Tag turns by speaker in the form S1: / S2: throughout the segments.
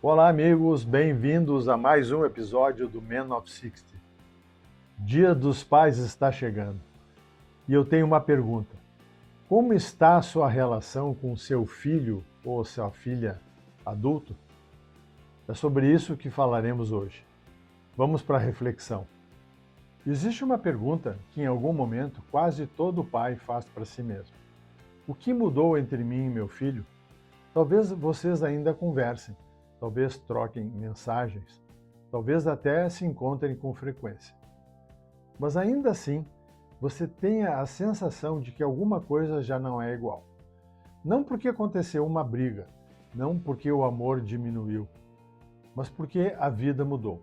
S1: Olá, amigos, bem-vindos a mais um episódio do Man of 60. Dia dos Pais está chegando e eu tenho uma pergunta. Como está a sua relação com seu filho ou sua filha adulto? É sobre isso que falaremos hoje. Vamos para a reflexão. Existe uma pergunta que em algum momento quase todo pai faz para si mesmo. O que mudou entre mim e meu filho? Talvez vocês ainda conversem, talvez troquem mensagens, talvez até se encontrem com frequência. Mas ainda assim, você tenha a sensação de que alguma coisa já não é igual. Não porque aconteceu uma briga, não porque o amor diminuiu, mas porque a vida mudou.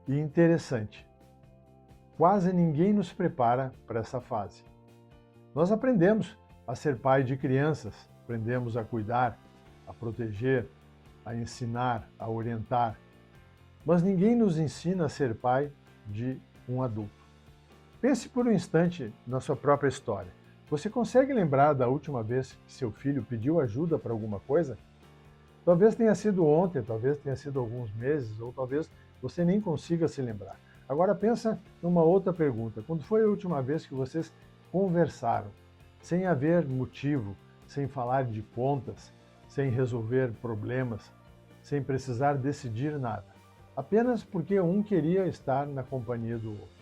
S1: E interessante, quase ninguém nos prepara para essa fase. Nós aprendemos a ser pai de crianças, aprendemos a cuidar, a proteger, a ensinar, a orientar, mas ninguém nos ensina a ser pai de um adulto. Pense por um instante na sua própria história. Você consegue lembrar da última vez que seu filho pediu ajuda para alguma coisa? Talvez tenha sido ontem, talvez tenha sido alguns meses, ou talvez você nem consiga se lembrar. Agora pensa numa outra pergunta. Quando foi a última vez que vocês conversaram, sem haver motivo, sem falar de contas, sem resolver problemas, sem precisar decidir nada, apenas porque um queria estar na companhia do outro?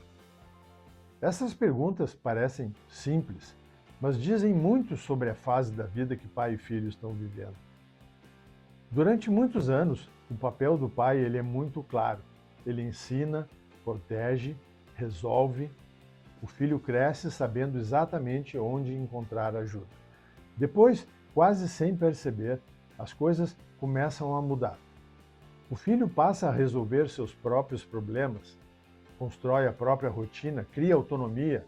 S1: Essas perguntas parecem simples, mas dizem muito sobre a fase da vida que pai e filho estão vivendo. Durante muitos anos, o papel do pai é muito claro. Ele ensina, protege, resolve. O filho cresce sabendo exatamente onde encontrar ajuda. Depois, quase sem perceber, as coisas começam a mudar. O filho passa a resolver seus próprios problemas, constrói a própria rotina, cria autonomia.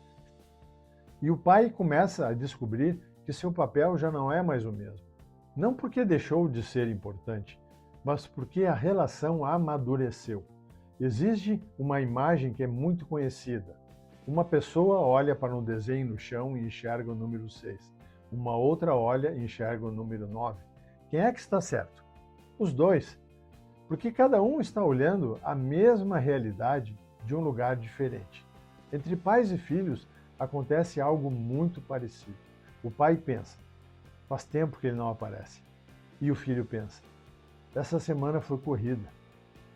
S1: E o pai começa a descobrir que seu papel já não é mais o mesmo. Não porque deixou de ser importante, mas porque a relação amadureceu. Existe uma imagem que é muito conhecida. Uma pessoa olha para um desenho no chão e enxerga o número 6. Uma outra olha e enxerga o número 9. Quem é que está certo? Os dois. Porque cada um está olhando a mesma realidade de um lugar diferente. Entre pais e filhos acontece algo muito parecido. O pai pensa, faz tempo que ele não aparece. E o filho pensa, essa semana foi corrida,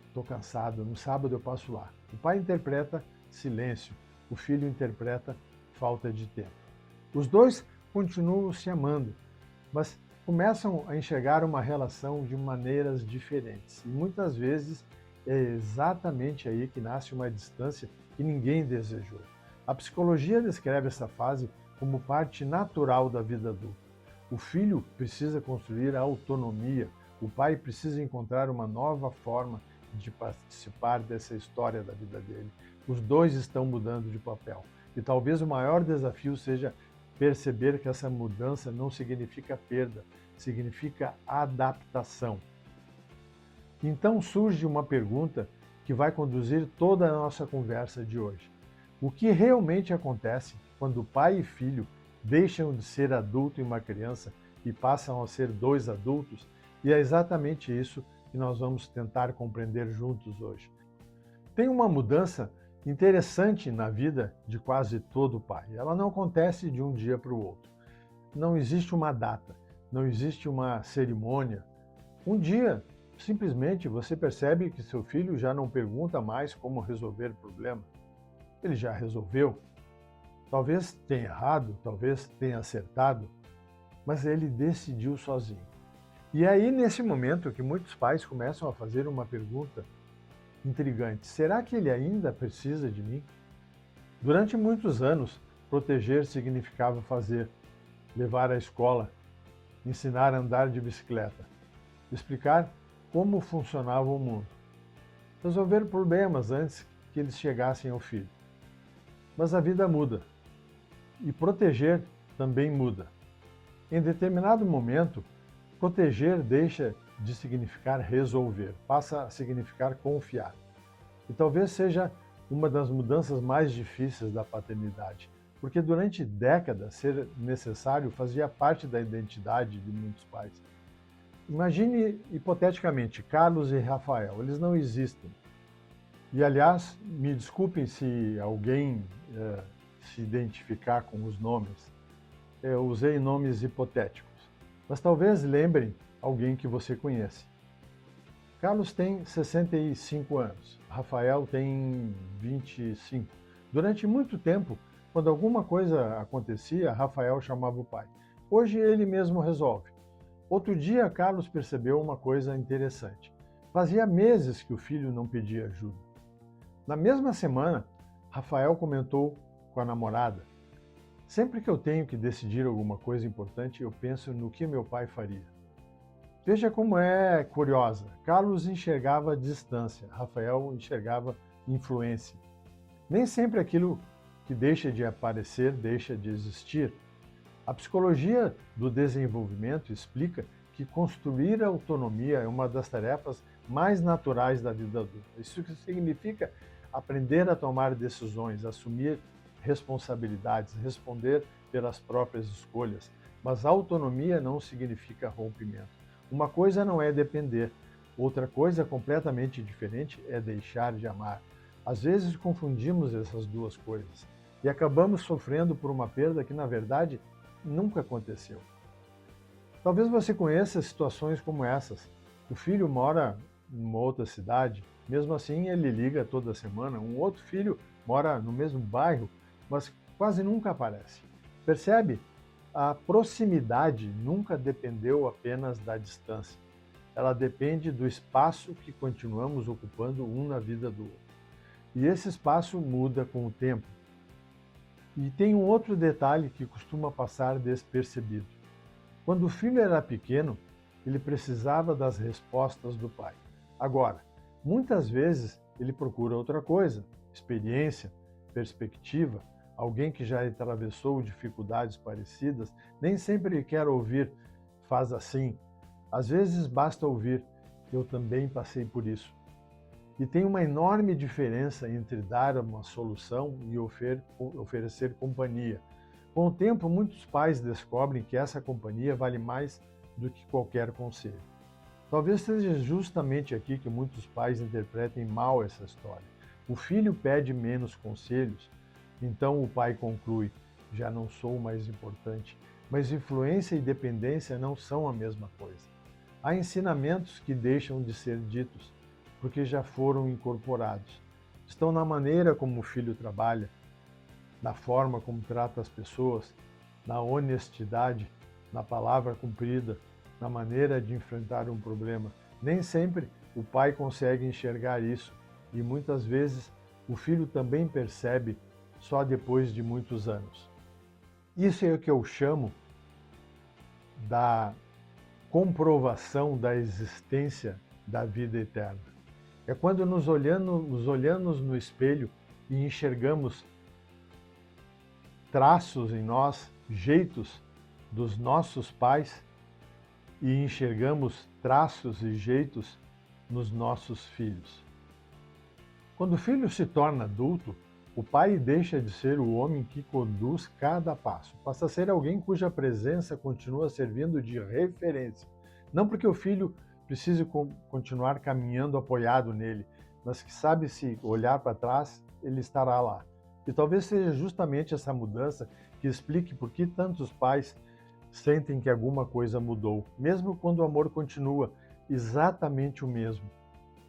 S1: estou cansado, no sábado eu passo lá. O pai interpreta silêncio, o filho interpreta falta de tempo. Os dois continuam se amando, mas começam a enxergar uma relação de maneiras diferentes. E muitas vezes é exatamente aí que nasce uma distância que ninguém desejou. A psicologia descreve essa fase como parte natural da vida adulta. O filho precisa construir a autonomia, o pai precisa encontrar uma nova forma de participar dessa história da vida dele. Os dois estão mudando de papel. E talvez o maior desafio seja perceber que essa mudança não significa perda, significa adaptação. Então surge uma pergunta que vai conduzir toda a nossa conversa de hoje. O que realmente acontece quando pai e filho deixam de ser adulto e uma criança e passam a ser dois adultos? E é exatamente isso que nós vamos tentar compreender juntos hoje. Tem uma mudança interessante na vida de quase todo pai. Ela não acontece de um dia para o outro. Não existe uma data, não existe uma cerimônia. Um dia, simplesmente, você percebe que seu filho já não pergunta mais como resolver o problema. Ele já resolveu. Talvez tenha errado, talvez tenha acertado, mas ele decidiu sozinho. E é aí, nesse momento, que muitos pais começam a fazer uma pergunta intrigante. Será que ele ainda precisa de mim? Durante muitos anos, proteger significava fazer, levar à escola, ensinar a andar de bicicleta, explicar como funcionava o mundo, resolver problemas antes que eles chegassem ao filho. Mas a vida muda e proteger também muda. Em determinado momento, proteger deixa de significar resolver, passa a significar confiar. E talvez seja uma das mudanças mais difíceis da paternidade, porque durante décadas ser necessário fazia parte da identidade de muitos pais. Imagine hipoteticamente Carlos e Rafael, eles não existem. E aliás, me desculpem se alguém se identificar com os nomes, eu usei nomes hipotéticos, mas talvez lembrem alguém que você conhece. Carlos tem 65 anos, Rafael tem 25. Durante muito tempo, quando alguma coisa acontecia, Rafael chamava o pai. Hoje ele mesmo resolve. Outro dia, Carlos percebeu uma coisa interessante. Fazia meses que o filho não pedia ajuda. Na mesma semana, Rafael comentou com a namorada: sempre que eu tenho que decidir alguma coisa importante, eu penso no que meu pai faria. Veja como é curiosa. Carlos enxergava distância, Rafael enxergava influência. Nem sempre aquilo que deixa de aparecer deixa de existir. A psicologia do desenvolvimento explica que construir a autonomia é uma das tarefas mais naturais da vida adulta. Isso significa aprender a tomar decisões, assumir responsabilidades, responder pelas próprias escolhas. Mas autonomia não significa rompimento. Uma coisa não é depender, outra coisa completamente diferente é deixar de amar. Às vezes confundimos essas duas coisas e acabamos sofrendo por uma perda que, na verdade, nunca aconteceu. Talvez você conheça situações como essas. O filho mora em uma outra cidade, mesmo assim ele liga toda semana. Um outro filho mora no mesmo bairro, mas quase nunca aparece. Percebe? A proximidade nunca dependeu apenas da distância. Ela depende do espaço que continuamos ocupando um na vida do outro. E esse espaço muda com o tempo. E tem um outro detalhe que costuma passar despercebido. Quando o filho era pequeno, ele precisava das respostas do pai. Agora, muitas vezes ele procura outra coisa, experiência, perspectiva, alguém que já atravessou dificuldades parecidas, nem sempre quer ouvir, faz assim. Às vezes basta ouvir, eu também passei por isso. E tem uma enorme diferença entre dar uma solução e oferecer companhia. Com o tempo, muitos pais descobrem que essa companhia vale mais do que qualquer conselho. Talvez seja justamente aqui que muitos pais interpretem mal essa história. O filho pede menos conselhos, então o pai conclui: já não sou mais importante. Mas influência e dependência não são a mesma coisa. Há ensinamentos que deixam de ser ditos, porque já foram incorporados. Estão na maneira como o filho trabalha, na forma como trata as pessoas, na honestidade, na palavra cumprida, na maneira de enfrentar um problema. Nem sempre o pai consegue enxergar isso e muitas vezes o filho também percebe só depois de muitos anos. Isso é o que eu chamo da comprovação da existência da vida eterna. É quando nos olhamos no espelho e enxergamos traços em nós, jeitos dos nossos pais, e enxergamos traços e jeitos nos nossos filhos. Quando o filho se torna adulto, o pai deixa de ser o homem que conduz cada passo, passa a ser alguém cuja presença continua servindo de referência. Não porque o filho precise continuar caminhando apoiado nele, mas que sabe se olhar para trás, ele estará lá. E talvez seja justamente essa mudança que explique por que tantos pais sentem que alguma coisa mudou, mesmo quando o amor continua exatamente o mesmo.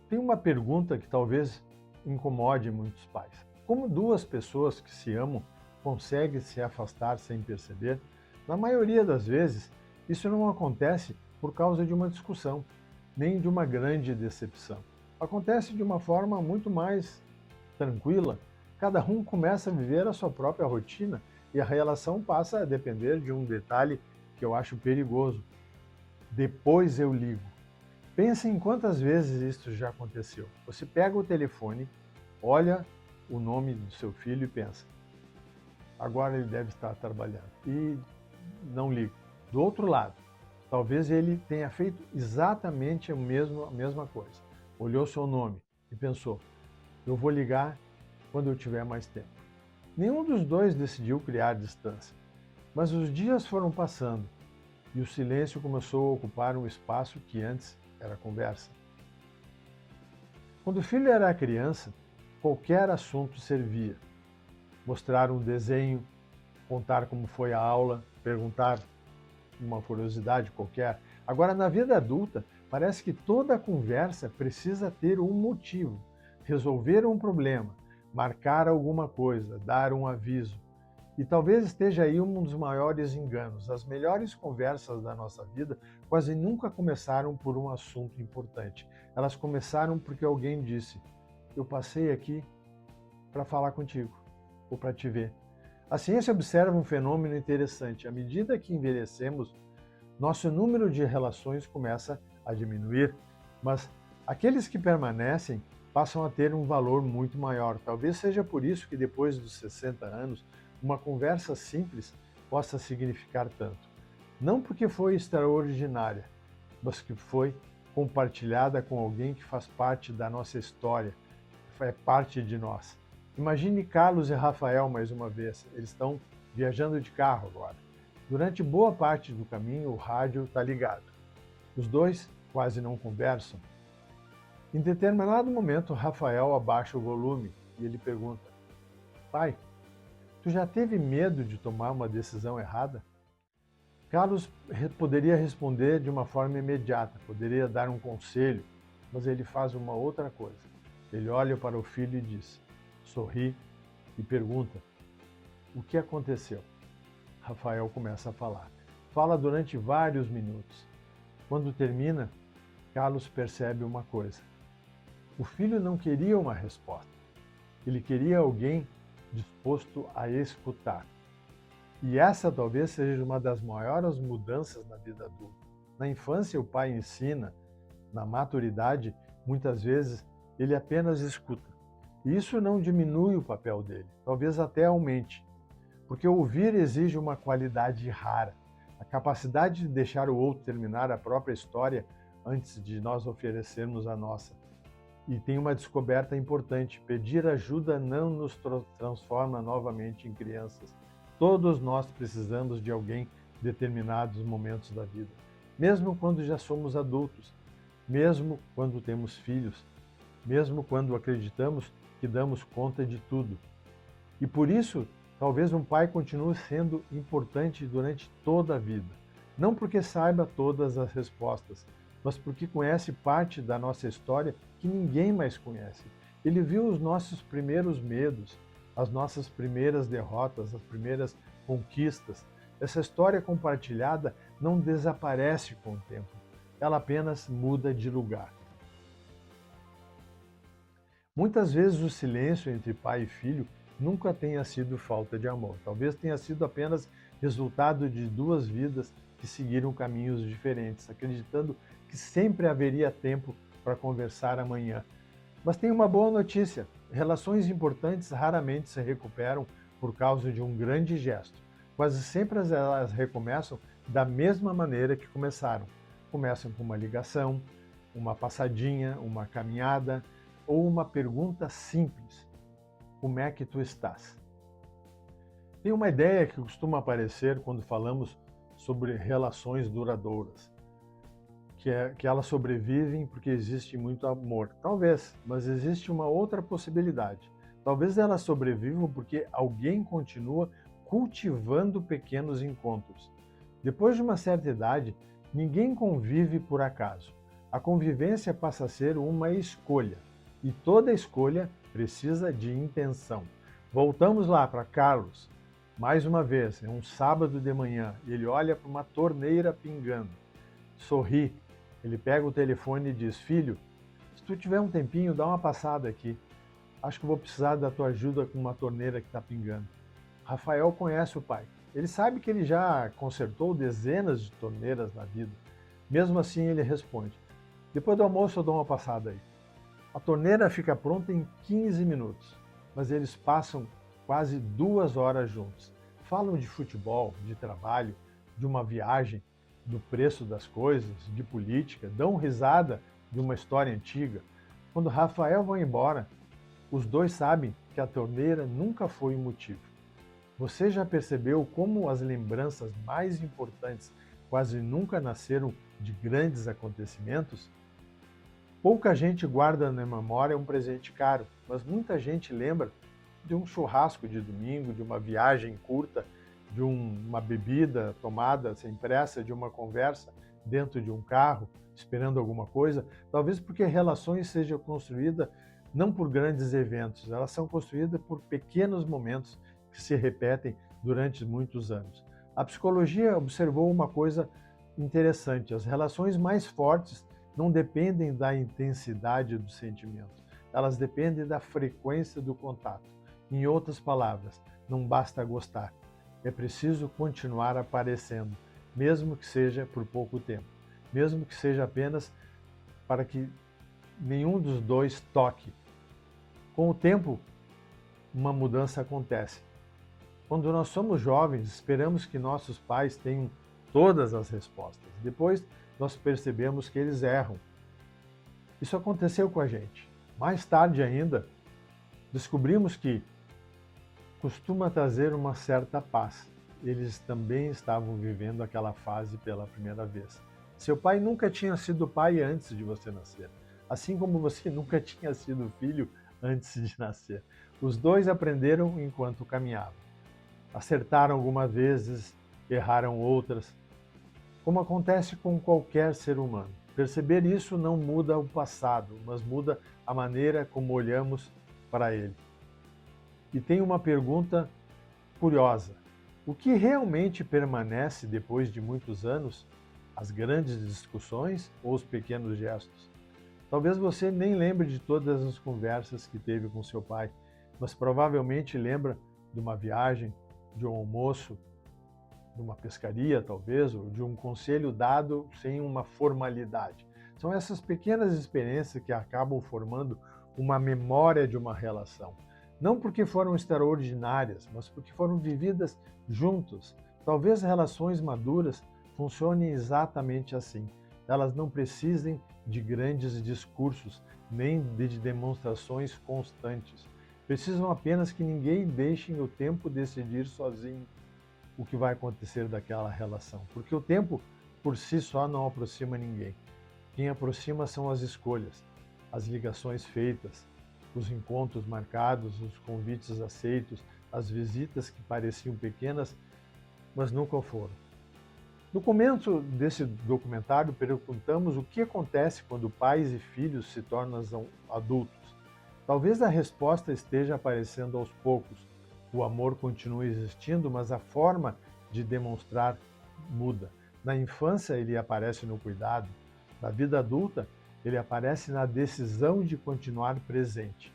S1: Tem uma pergunta que talvez incomode muitos pais. Como duas pessoas que se amam conseguem se afastar sem perceber? Na maioria das vezes, isso não acontece por causa de uma discussão, nem de uma grande decepção. Acontece de uma forma muito mais tranquila. Cada um começa a viver a sua própria rotina e a relação passa a depender de um detalhe que eu acho perigoso. Depois eu ligo. Pense em quantas vezes isso já aconteceu. Você pega o telefone, olha o nome do seu filho e pensa: agora ele deve estar trabalhando. E não liga. Do outro lado, talvez ele tenha feito exatamente a mesma coisa. Olhou seu nome e pensou: eu vou ligar quando eu tiver mais tempo. Nenhum dos dois decidiu criar distância, mas os dias foram passando e o silêncio começou a ocupar um espaço que antes era conversa. Quando o filho era criança, qualquer assunto servia. Mostrar um desenho, contar como foi a aula, perguntar uma curiosidade qualquer. Agora, na vida adulta, parece que toda conversa precisa ter um motivo, resolver um problema, marcar alguma coisa, dar um aviso. E talvez esteja aí um dos maiores enganos. As melhores conversas da nossa vida quase nunca começaram por um assunto importante. Elas começaram porque alguém disse: eu passei aqui para falar contigo, ou para te ver. A ciência observa um fenômeno interessante. À medida que envelhecemos, nosso número de relações começa a diminuir, mas aqueles que permanecem passam a ter um valor muito maior. Talvez seja por isso que depois dos 60 anos, uma conversa simples possa significar tanto. Não porque foi extraordinária, mas que foi compartilhada com alguém que faz parte da nossa história, é parte de nós. Imagine Carlos e Rafael mais uma vez. Eles estão viajando de carro agora. Durante boa parte do caminho, o rádio está ligado. Os dois quase não conversam. Em determinado momento, Rafael abaixa o volume e ele pergunta: pai, tu já teve medo de tomar uma decisão errada? Carlos poderia responder de uma forma imediata, poderia dar um conselho, mas ele faz uma outra coisa. Ele olha para o filho e diz, sorri e pergunta: o que aconteceu? Rafael começa a falar. Fala durante vários minutos. Quando termina, Carlos percebe uma coisa. O filho não queria uma resposta. Ele queria alguém disposto a escutar. E essa talvez seja uma das maiores mudanças na vida adulta. Na infância, o pai ensina, na maturidade, muitas vezes, ele apenas escuta. E isso não diminui o papel dele, talvez até aumente. Porque ouvir exige uma qualidade rara, a capacidade de deixar o outro terminar a própria história antes de nós oferecermos a nossa. E tem uma descoberta importante: pedir ajuda não nos transforma novamente em crianças. Todos nós precisamos de alguém em determinados momentos da vida, mesmo quando já somos adultos, mesmo quando temos filhos, mesmo quando acreditamos que damos conta de tudo. E por isso, talvez um pai continue sendo importante durante toda a vida. Não porque saiba todas as respostas, mas porque conhece parte da nossa história que ninguém mais conhece. Ele viu os nossos primeiros medos, as nossas primeiras derrotas, as primeiras conquistas. Essa história compartilhada não desaparece com o tempo, ela apenas muda de lugar. Muitas vezes o silêncio entre pai e filho nunca tenha sido falta de amor. Talvez tenha sido apenas resultado de duas vidas que seguiram caminhos diferentes, acreditando que sempre haveria tempo para conversar amanhã. Mas tem uma boa notícia: relações importantes raramente se recuperam por causa de um grande gesto. Quase sempre elas recomeçam da mesma maneira que começaram. Começam com uma ligação, uma passadinha, uma caminhada ou uma pergunta simples: como é que tu estás? Tem uma ideia que costuma aparecer quando falamos sobre relações duradouras, que elas sobrevivem porque existe muito amor. Talvez, mas existe uma outra possibilidade. Talvez elas sobrevivam porque alguém continua cultivando pequenos encontros. Depois de uma certa idade, ninguém convive por acaso. A convivência passa a ser uma escolha. E toda escolha precisa de intenção. Voltamos lá para Carlos. Mais uma vez, é um sábado de manhã, e ele olha para uma torneira pingando. Sorri. Ele pega o telefone e diz: filho, se tu tiver um tempinho, dá uma passada aqui. Acho que vou precisar da tua ajuda com uma torneira que está pingando. Rafael conhece o pai. Ele sabe que ele já consertou dezenas de torneiras na vida. Mesmo assim, ele responde: depois do almoço eu dou uma passada aí. A torneira fica pronta em 15 minutos, mas eles passam quase 2 horas juntos. Falam de futebol, de trabalho, de uma viagem, do preço das coisas, de política, dão risada de uma história antiga. Quando Rafael vai embora, os dois sabem que a torneira nunca foi o motivo. Você já percebeu como as lembranças mais importantes quase nunca nasceram de grandes acontecimentos, pouca gente guarda na memória um presente caro, mas muita gente lembra de um churrasco de domingo, de uma viagem curta, de uma bebida tomada sem pressa, de uma conversa dentro de um carro, esperando alguma coisa, talvez porque relações sejam construídas não por grandes eventos, elas são construídas por pequenos momentos que se repetem durante muitos anos. A psicologia observou uma coisa interessante: as relações mais fortes não dependem da intensidade do sentimento, elas dependem da frequência do contato. Em outras palavras, não basta gostar, é preciso continuar aparecendo, mesmo que seja por pouco tempo, mesmo que seja apenas para que nenhum dos dois toque. Com o tempo, uma mudança acontece. Quando nós somos jovens, esperamos que nossos pais tenham todas as respostas. Depois, nós percebemos que eles erram. Isso aconteceu com a gente. Mais tarde ainda, descobrimos que costuma trazer uma certa paz. Eles também estavam vivendo aquela fase pela primeira vez. Seu pai nunca tinha sido pai antes de você nascer, assim como você nunca tinha sido filho antes de nascer. Os dois aprenderam enquanto caminhavam. Acertaram algumas vezes, erraram outras, como acontece com qualquer ser humano. Perceber isso não muda o passado, mas muda a maneira como olhamos para ele. E tem uma pergunta curiosa: o que realmente permanece depois de muitos anos? As grandes discussões ou os pequenos gestos? Talvez você nem lembre de todas as conversas que teve com seu pai, mas provavelmente lembra de uma viagem, de um almoço, de uma pescaria talvez, ou de um conselho dado sem uma formalidade. São essas pequenas experiências que acabam formando uma memória de uma relação. Não porque foram extraordinárias, mas porque foram vividas juntos. Talvez relações maduras funcionem exatamente assim. Elas não precisem de grandes discursos, nem de demonstrações constantes. Precisam apenas que ninguém deixe o tempo decidir sozinho o que vai acontecer daquela relação. Porque o tempo, por si só, não aproxima ninguém. Quem aproxima são as escolhas, as ligações feitas, os encontros marcados, os convites aceitos, as visitas que pareciam pequenas, mas nunca foram. No começo desse documentário, perguntamos o que acontece quando pais e filhos se tornam adultos. Talvez a resposta esteja aparecendo aos poucos. O amor continua existindo, mas a forma de demonstrar muda. Na infância, ele aparece no cuidado. Na vida adulta, ele aparece na decisão de continuar presente.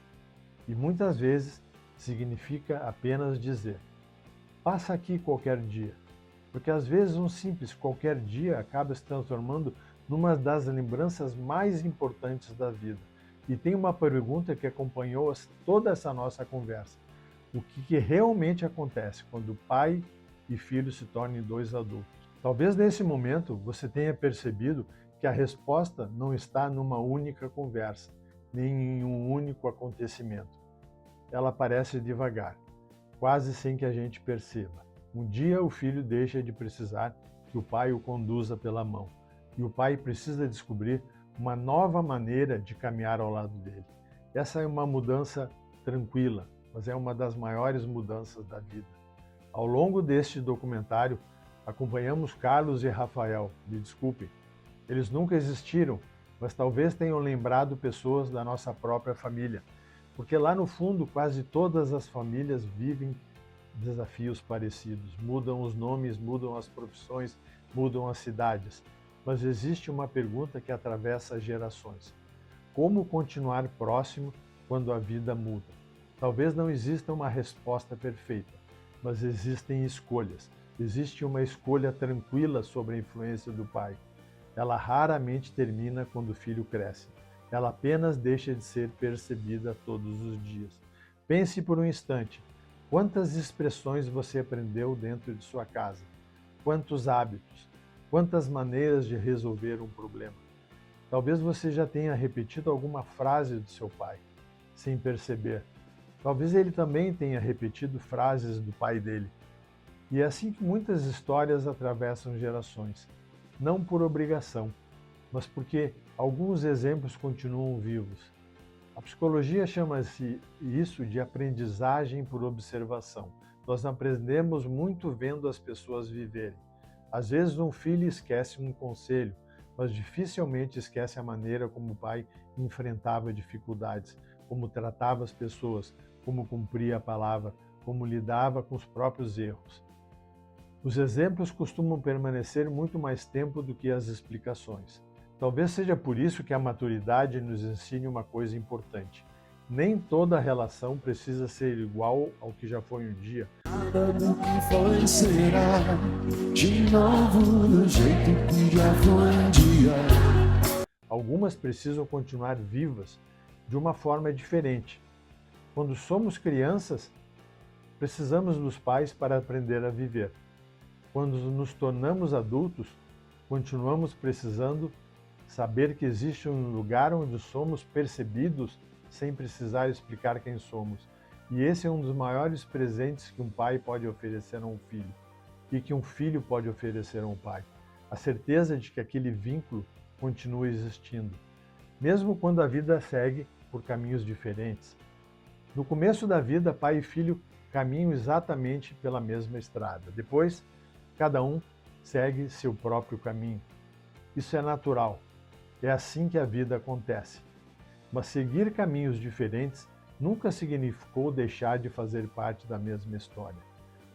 S1: E muitas vezes significa apenas dizer: passa aqui qualquer dia. Porque às vezes um simples qualquer dia acaba se transformando numa das lembranças mais importantes da vida. E tem uma pergunta que acompanhou toda essa nossa conversa: o que realmente acontece quando pai e filho se tornem dois adultos? Talvez nesse momento você tenha percebido que a resposta não está numa única conversa, nem em um único acontecimento. Ela aparece devagar, quase sem que a gente perceba. Um dia o filho deixa de precisar que o pai o conduza pela mão, e o pai precisa descobrir uma nova maneira de caminhar ao lado dele. Essa é uma mudança tranquila, mas é uma das maiores mudanças da vida. Ao longo deste documentário, acompanhamos Carlos e Rafael. Me desculpe, eles nunca existiram, mas talvez tenham lembrado pessoas da nossa própria família, porque lá no fundo quase todas as famílias vivem desafios parecidos. Mudam os nomes, mudam as profissões, mudam as cidades. Mas existe uma pergunta que atravessa gerações: como continuar próximo quando a vida muda? Talvez não exista uma resposta perfeita, mas existem escolhas. Existe uma escolha tranquila sobre a influência do pai. Ela raramente termina quando o filho cresce. Ela apenas deixa de ser percebida todos os dias. Pense por um instante: quantas expressões você aprendeu dentro de sua casa? Quantos hábitos? Quantas maneiras de resolver um problema? Talvez você já tenha repetido alguma frase do seu pai, sem perceber. Talvez ele também tenha repetido frases do pai dele. E é assim que muitas histórias atravessam gerações. não por obrigação, mas porque alguns exemplos continuam vivos. A psicologia chama-se isso de aprendizagem por observação. Nós aprendemos muito vendo as pessoas viverem. Às vezes um filho esquece um conselho, mas dificilmente esquece a maneira como o pai enfrentava dificuldades, como tratava as pessoas, como cumpria a palavra, como lidava com os próprios erros. Os exemplos costumam permanecer muito mais tempo do que as explicações. Talvez seja por isso que a maturidade nos ensine uma coisa importante. Nem toda relação precisa ser igual ao que já foi um dia.
S2: Nada do que foi será de novo do jeito que já foi um dia.
S1: Algumas precisam continuar vivas de uma forma diferente. Quando somos crianças, precisamos dos pais para aprender a viver. Quando nos tornamos adultos, continuamos precisando saber que existe um lugar onde somos percebidos sem precisar explicar quem somos. E esse é um dos maiores presentes que um pai pode oferecer a um filho e que um filho pode oferecer a um pai. A certeza de que aquele vínculo continua existindo, mesmo quando a vida segue por caminhos diferentes. No começo da vida, pai e filho caminham exatamente pela mesma estrada. Depois, cada um segue seu próprio caminho. Isso é natural. É assim que a vida acontece. Mas seguir caminhos diferentes nunca significou deixar de fazer parte da mesma história.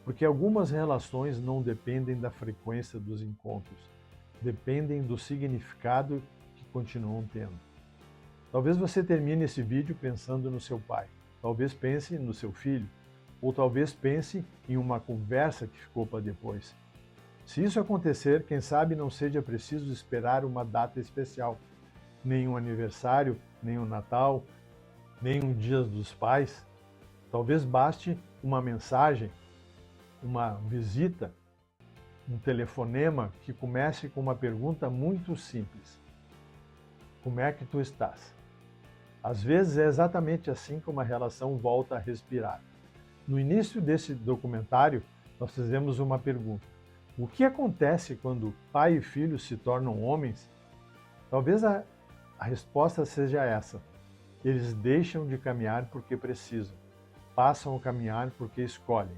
S1: Porque algumas relações não dependem da frequência dos encontros, dependem do significado que continuam tendo. Talvez você termine esse vídeo pensando no seu pai, talvez pense no seu filho, ou talvez pense em uma conversa que ficou para depois. Se isso acontecer, quem sabe não seja preciso esperar uma data especial, nem um aniversário, nem um Natal, nem um Dia dos Pais. Talvez baste uma mensagem, uma visita, um telefonema que comece com uma pergunta muito simples: como é que tu estás? Às vezes é exatamente assim que uma relação volta a respirar. No início desse documentário, nós fizemos uma pergunta: o que acontece quando pai e filho se tornam homens? Talvez a resposta seja essa: eles deixam de caminhar porque precisam, passam a caminhar porque escolhem.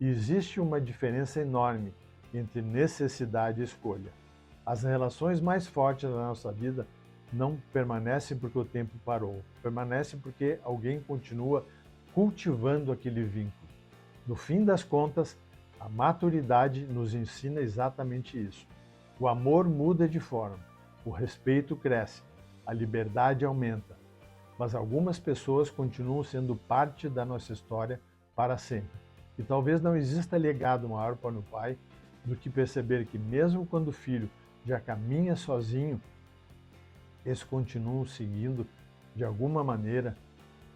S1: E existe uma diferença enorme entre necessidade e escolha. As relações mais fortes da nossa vida não permanecem porque o tempo parou, permanecem porque alguém continua cultivando aquele vínculo. No fim das contas, a maturidade nos ensina exatamente isso. O amor muda de forma, o respeito cresce, a liberdade aumenta, mas algumas pessoas continuam sendo parte da nossa história para sempre. E talvez não exista legado maior para o pai do que perceber que mesmo quando o filho já caminha sozinho, eles continuam seguindo, de alguma maneira,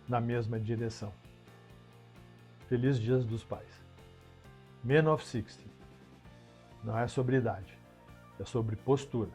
S1: na mesma direção. Feliz Dias dos Pais. Men of 60 não é sobre idade, é sobre postura.